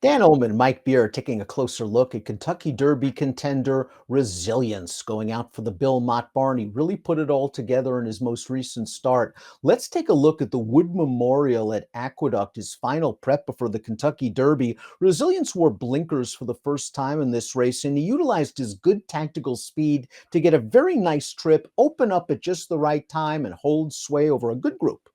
Dan Illman, Mike Beer taking a closer look at Kentucky Derby contender Resilience going out for the Bill Mott barn. He really put it all together in his most recent start. Let's take a look at the Wood Memorial at Aqueduct, his final prep before the Kentucky Derby. Resilience wore blinkers for the first time in this race, and he utilized his good tactical speed to get a very nice trip, open up at just the right time, and hold sway over a good group.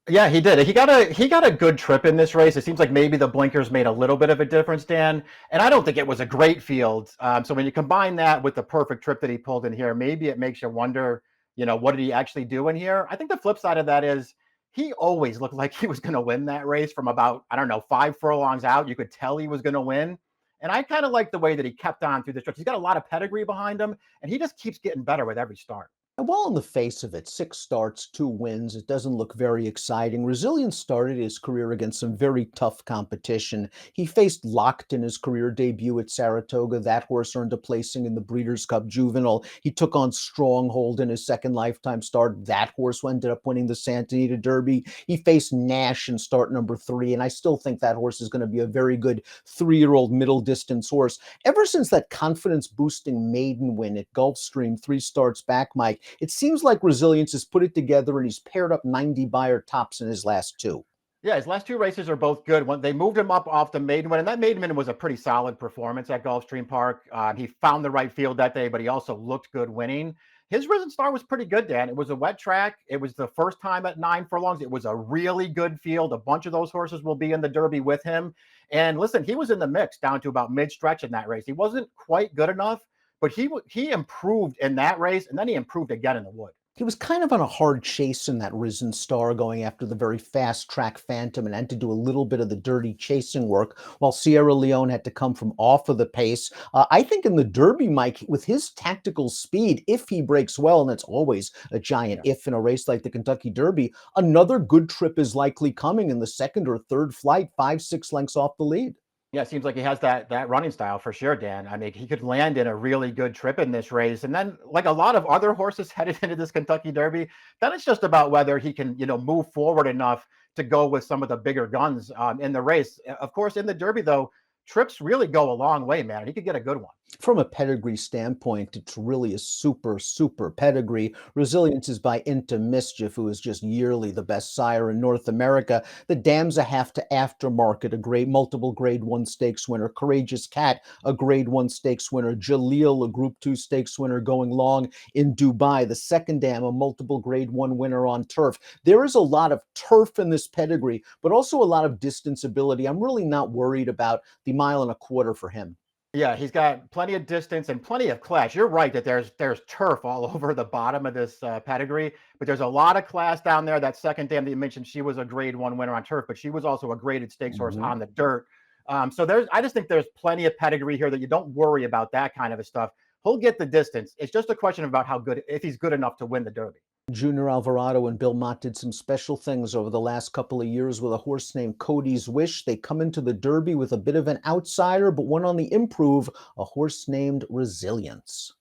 Yeah, he did. He got a good trip in this race. It seems like maybe the blinkers made a little bit of a difference, Dan. And I don't think it was a great field. So when you combine that with the perfect trip that he pulled in here, maybe it makes you wonder, what did he actually do in here? I think the flip side of that is he always looked like he was going to win that race from about, I don't know, 5 furlongs out. You could tell he was going to win. And I kind of like the way that he kept on through the stretch. He's got a lot of pedigree behind him, and he just keeps getting better with every start. Well, on the face of it, 6 starts, 2 wins. It doesn't look very exciting. Resilience started his career against some very tough competition. He faced Locked in his career debut at Saratoga. That horse earned a placing in the Breeders' Cup Juvenile. He took on Stronghold in his second lifetime start. That horse ended up winning the Santa Anita Derby. He faced Nash in start number 3, and I still think that horse is going to be a very good 3-year-old middle distance horse. Ever since that confidence-boosting maiden win at Gulfstream 3 starts back, Mike, it seems like Resilience has put it together and he's paired up 90 buyer tops in his last 2. Yeah, his last 2 races are both good. When they moved him up off the maiden win, and that maiden win was a pretty solid performance at Gulfstream Park. He found the right field that day, but he also looked good winning. His Risen Star was pretty good, Dan. It was a wet track. It was the first time at 9 furlongs. It was a really good field. A bunch of those horses will be in the Derby with him. And listen, he was in the mix down to about mid-stretch in that race. He wasn't quite good enough, but he improved in that race, and then he improved again in the Wood. He was kind of on a hard chase in that Risen Star, going after the very fast track Phantom and had to do a little bit of the dirty chasing work, while Sierra Leone had to come from off of the pace. I think in the Derby, Mike, with his tactical speed, if he breaks well, and it's always a giant Yeah. if in a race like the Kentucky Derby, another good trip is likely coming in the second or third flight, 5, 6 lengths off the lead. Yeah, it seems like he has that running style for sure, Dan. I mean, he could land in a really good trip in this race. And then, like a lot of other horses headed into this Kentucky Derby, then it's just about whether he can, move forward enough to go with some of the bigger guns in the race. Of course, in the Derby, though, trips really go a long way, man. He could get a good one. From a pedigree standpoint, it's really a super, super pedigree. Resilience is by Into Mischief, who is just yearly the best sire in North America. The Dam's a half to aftermarket, a great multiple grade 1 stakes winner. Courageous Cat, a grade 1 stakes winner. Jaleel, a group 2 stakes winner going long in Dubai. The second Dam, a multiple grade 1 winner on turf. There is a lot of turf in this pedigree, but also a lot of distance ability. I'm really not worried about the 1.25 miles for him. Yeah, he's got plenty of distance and plenty of class. You're right that there's turf all over the bottom of this pedigree, but there's a lot of class down there. That second dam that you mentioned, she was a grade 1 winner on turf, but she was also a graded stakes horse Mhm. on the dirt. I just think there's plenty of pedigree here that you don't worry about that kind of stuff. He'll get the distance. It's just a question about how good, if he's good enough to win the Derby. Junior Alvarado and Bill Mott did some special things over the last couple of years with a horse named Cody's Wish. They come into the Derby with a bit of an outsider, but one on the improve, a horse named Resilience.